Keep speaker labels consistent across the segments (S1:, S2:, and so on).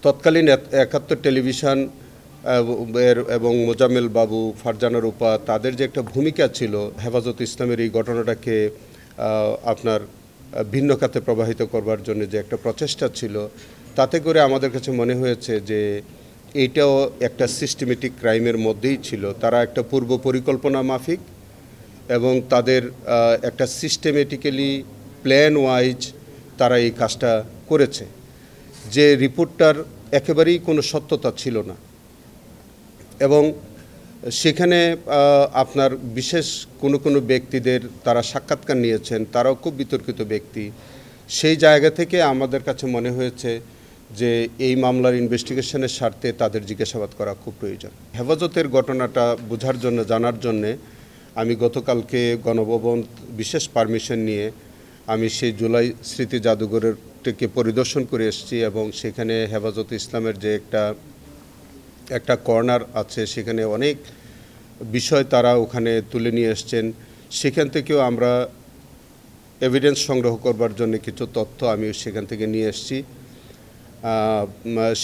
S1: তৎকালীন একাত্তর টেলিভিশন এবং মোজাম্মেল বাবু, ফারজানা রূপা তাদের যে একটা ভূমিকা ছিল হেফাজত ইসলামের এই ঘটনাটাকে আপনার ভিন্ন খাতে প্রবাহিত করবার জন্য যে একটা প্রচেষ্টা ছিল, তাতে করে আমাদের কাছে মনে হয়েছে যে এইটাও একটা সিস্টেমেটিক ক্রাইমের মধ্যেই ছিল। তারা একটা পূর্ব পরিকল্পনা মাফিক এবং তাদের একটা সিস্টেমেটিক্যালি প্ল্যান ওয়াইজ তারা এই কাজটা করেছে। যে রিপোর্টটার একেবারেই কোনো সত্যতা ছিল না এবং সেখানে আপনার বিশেষ কোনো ব্যক্তিদের তারা সাক্ষাৎকার নিয়েছেন, তারাও খুব বিতর্কিত ব্যক্তি। সেই জায়গা থেকে আমাদের কাছে মনে হয়েছে যে এই মামলার ইনভেস্টিগেশনের স্বার্থে তাদের জিজ্ঞাসাবাদ করা খুব প্রয়োজন। হেফাজতের ঘটনাটা বোঝার জন্য, জানার জন্যে আমি গতকালকে গণভবন বিশেষ পারমিশন নিয়ে আমি সেই জুলাই স্মৃতি জাদুঘরকে পরিদর্শন করে এসেছি এবং সেখানে হেফাজত ইসলামের যে একটা কর্নার আছে, সেখানে অনেক বিষয় তারা ওখানে তুলে নিয়ে এসছেন। সেখান থেকেও আমরা এভিডেন্স সংগ্রহ করবার জন্য কিছু তথ্য আমি সেখান থেকে নিয়ে এসেছি।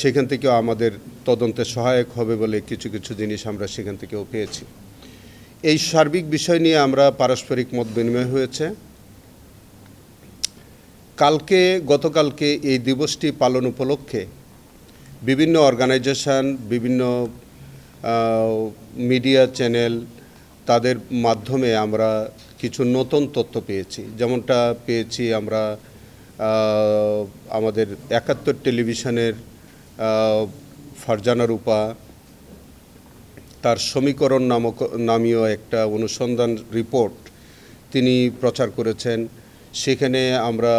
S1: সেখান থেকেও আমাদের তদন্তে সহায়ক হবে বলে কিছু জিনিস আমরা সেখান থেকেও পেয়েছি। এই সার্বিক বিষয় নিয়ে আমরা পারস্পরিক মত বিনিময় হয়েছে। গতকালকে এই দিবসটি পালন উপলক্ষে বিভিন্ন অর্গানাইজেশন, বিভিন্ন মিডিয়া চ্যানেল, তাদের মাধ্যমে আমরা কিছু নতুন তথ্য পেয়েছি। যেমনটা পেয়েছি আমরা আমাদের একাত্তর টেলিভিশনের ফারজানা রূপা তার সমীকরণ নামীয় একটা অনুসন্ধান রিপোর্ট তিনি প্রচার করেছেন। সেখানে আমরা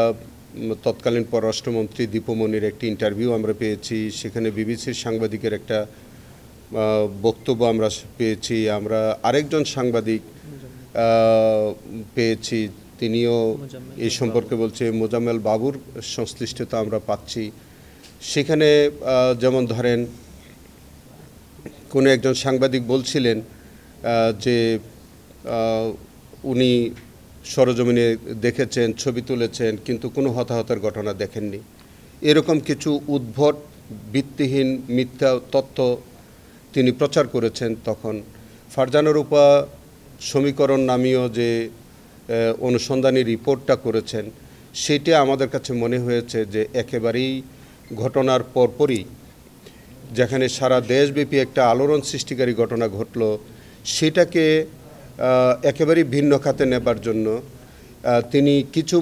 S1: তৎকালীন পররাষ্ট্রমন্ত্রী দীপমণির একটি ইন্টারভিউ আমরা পেয়েছি। সেখানে বিবিসির সাংবাদিকের একটা বক্তব্য আমরা পেয়েছি। আমরা আরেকজন সাংবাদিক পেয়েছি, তিনিও এই সম্পর্কে বলছে। মোজাম্মেল বাবুর সংশ্লিষ্টতা আমরা পাচ্ছি। সেখানে যেমন ধরেন কোনো একজন সাংবাদিক বলছিলেন যে উনি সরজমিনে দেখেছেন, ছবি তুলেছেন, কিন্তু কোনো হতাহতের ঘটনা দেখেননি। এরকম কিছু উদ্ভট, ভিত্তিহীন, মিথ্যা তথ্য তিনি প্রচার করেছেন। তখন ফারজানা রূপা সমীকরণ নামীয় যে অনুসন্ধানী রিপোর্টটা করেছেন, সেটা আমাদের কাছে মনে হয়েছে যে একেবারেই ঘটনার পরপরই, যেখানে সারা দেশব্যাপী একটা আলোড়ন সৃষ্টিকারী ঘটনা ঘটল, সেটাকে একেবারেই ভিন্ন খাতে নেবার জন্য তিনি কিছু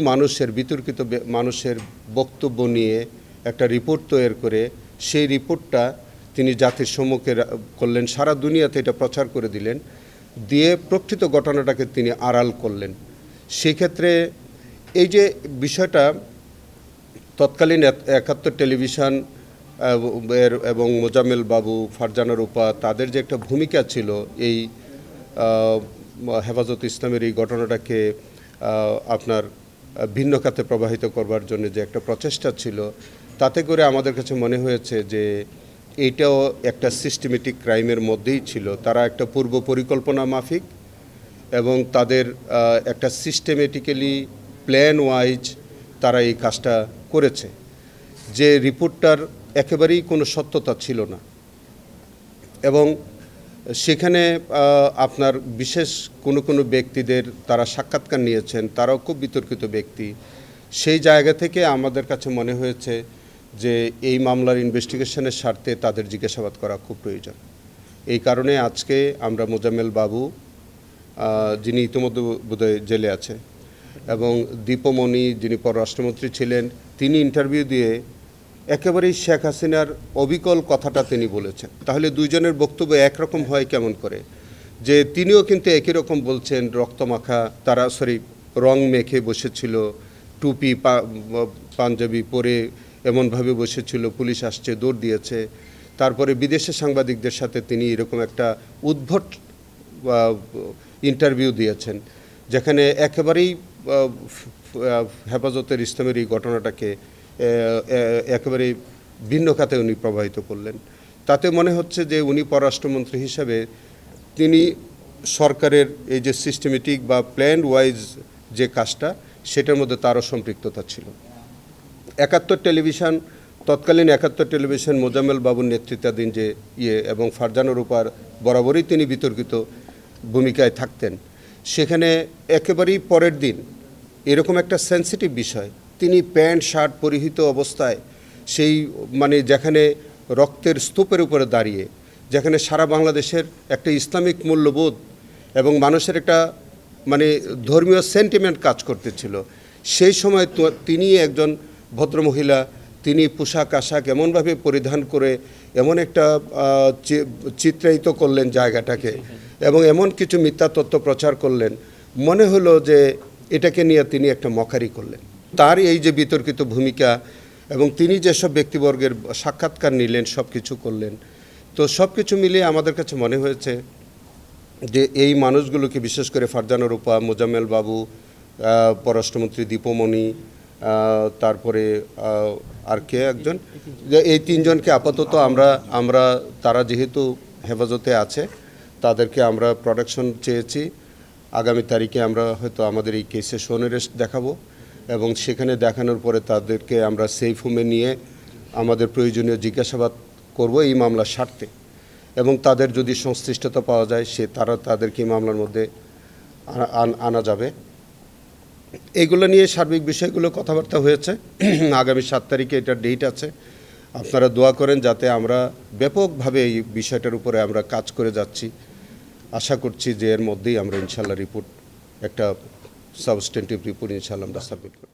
S1: বিতর্কিত মানুষের বক্তব্য নিয়ে একটা রিপোর্ট তৈরি করে সেই রিপোর্টটা তিনি জাতির সম্মুখে করলেন, সারা দুনিয়াতে এটা প্রচার করে দিলেন, দিয়ে প্রকৃত ঘটনাটাকে তিনি আড়াল করলেন। সেক্ষেত্রে এই যে বিষয়টা, তৎকালীন একাত্তর টেলিভিশন এবং মোজাম্মেল বাবু, ফারজানা রূপা তাদের যে একটা ভূমিকা ছিল এই হেফাজত ইসলামের এই ঘটনাটাকে আপনার ভিন্ন খাতে প্রবাহিত করবার জন্য যে একটা প্রচেষ্টা ছিল, তাতে করে আমাদের কাছে মনে হয়েছে যে এইটাও একটা সিস্টেমেটিক ক্রাইমের মধ্যেই ছিল। তারা একটা পূর্ব পরিকল্পনা মাফিক এবং তাদের একটা সিস্টেমেটিক্যালি প্ল্যান ওয়াইজ তারা এই কাজটা করেছে। যে রিপোর্টটার একেবারেই কোনো সত্যতা ছিল না এবং সেখানে আপনার বিশেষ কোনো ব্যক্তিদের তারা সাক্ষাৎকার নিয়েছেন, তারাও খুব বিতর্কিত ব্যক্তি। সেই জায়গা থেকে আমাদের কাছে মনে হয়েছে যে এই মামলার ইনভেস্টিগেশনের স্বার্থে তাদের জিজ্ঞাসাবাদ করা খুব প্রয়োজন। এই কারণে আজকে আমরা মোজাম্মেল বাবু, যিনি ইতিমধ্যে বোধহয় জেলে আছে, এবং দীপমণি, যিনি পররাষ্ট্রমন্ত্রী ছিলেন, তিনি ইন্টারভিউ দিয়ে একেবারেই শেখ হাসিনার অবিকল কথাটা তিনি বলেছেন। তাহলে দুইজনের বক্তব্য একরকম হয় কেমন করে? যে তিনিও কিন্তু একই রকম বলছেন, রক্তমাখা রং মেখে বসেছিল, টুপি পাঞ্জাবি পরে এমনভাবে বসেছিল, পুলিশ আসছে, দৌড় দিয়েছে। তারপরে বিদেশের সাংবাদিকদের সাথে তিনি এরকম একটা উদ্ভট ইন্টারভিউ দিয়েছেন, যেখানে একেবারেই হেফাজতের ইসলামের এই ঘটনাটাকে একেবারে ভিন্ন খাতে উনি প্রবাহিত করলেন। তাতে মনে হচ্ছে যে উনি পররাষ্ট্রমন্ত্রী হিসাবে তিনি সরকারের এই যে সিস্টেমেটিক বা প্ল্যান ওয়াইজ যে কাজটা, সেটার মধ্যে তারও সম্পৃক্ততা ছিল। একাত্তর টেলিভিশন তৎকালীন ৭১ টেলিভিশন মোজাম্মেল বাবুর নেতৃত্বাধীন যে এবং ফারজানা রূপার বরাবরই তিনি বিতর্কিত ভূমিকায় থাকতেন, সেখানে একেবারেই পরের দিন এরকম একটা সেন্সিটিভ বিষয়, তিনি প্যান্ট শার্ট পরিহিত অবস্থায় সেই যেখানে রক্তের স্তূপের উপরে দাঁড়িয়ে, যেখানে সারা বাংলাদেশের একটা ইসলামিক মূল্যবোধ এবং মানুষের একটা ধর্মীয় সেন্টিমেন্ট কাজ করতেছিল, সেই সময় তিনি একজন ভদ্রমহিলা, তিনি পোশাক আশাক এমনভাবে পরিধান করে এমন একটা চিত্রায়িত করলেন জায়গাটাকে, এবং এমন কিছু মিথ্যা তথ্য প্রচার করলেন, মনে হলো যে এটাকে নিয়ে তিনি একটা মকারি করলেন। তার এই যে বিতর্কিত ভূমিকা এবং তিনি যেসব ব্যক্তিবর্গের সাক্ষাৎকার নিলেন, সব কিছু করলেন, তো সব কিছু মিলিয়ে আমাদের কাছে মনে হয়েছে যে এই মানুষগুলোকে, বিশেষ করে ফারজানা রূপা, মোজাম্মেল বাবু, পররাষ্ট্রমন্ত্রী দীপমণি, তারপরে আর কে একজন, এই তিনজনকে আপাতত আমরা তারা যেহেতু হেফাজতে আছে, তাদেরকে আমরা প্রোটেকশন চেয়েছি। আগামী তারিখে আমরা হয়তো আমাদের এই কেসে সোনেরেস্ট দেখাবো, এবং সেখানে দেখানোর পরে তাদেরকে আমরা সেফ হোমে নিয়ে আমাদের প্রয়োজনীয় জিজ্ঞাসাবাদ করব এই মামলার স্বার্থে, এবং তাদের যদি সংশ্লিষ্টতা পাওয়া যায় তাদেরকে এই মামলার মধ্যে আনা যাবে। এইগুলো নিয়ে সার্বিক বিষয়গুলো কথাবার্তা হয়েছে। আগামী 7 তারিখে এটার ডেট আছে। আপনারা দোয়া করেন যাতে আমরা ব্যাপকভাবে এই বিষয়টার উপরে আমরা কাজ করে যাচ্ছি। আশা করছি যে এর মধ্যেই আমরা ইনশাল্লাহ রিপোর্ট, একটা সাবস্টেন্টিভ রিপোর্ট ইনশাল্লাহ আমরা সাবমিট করব।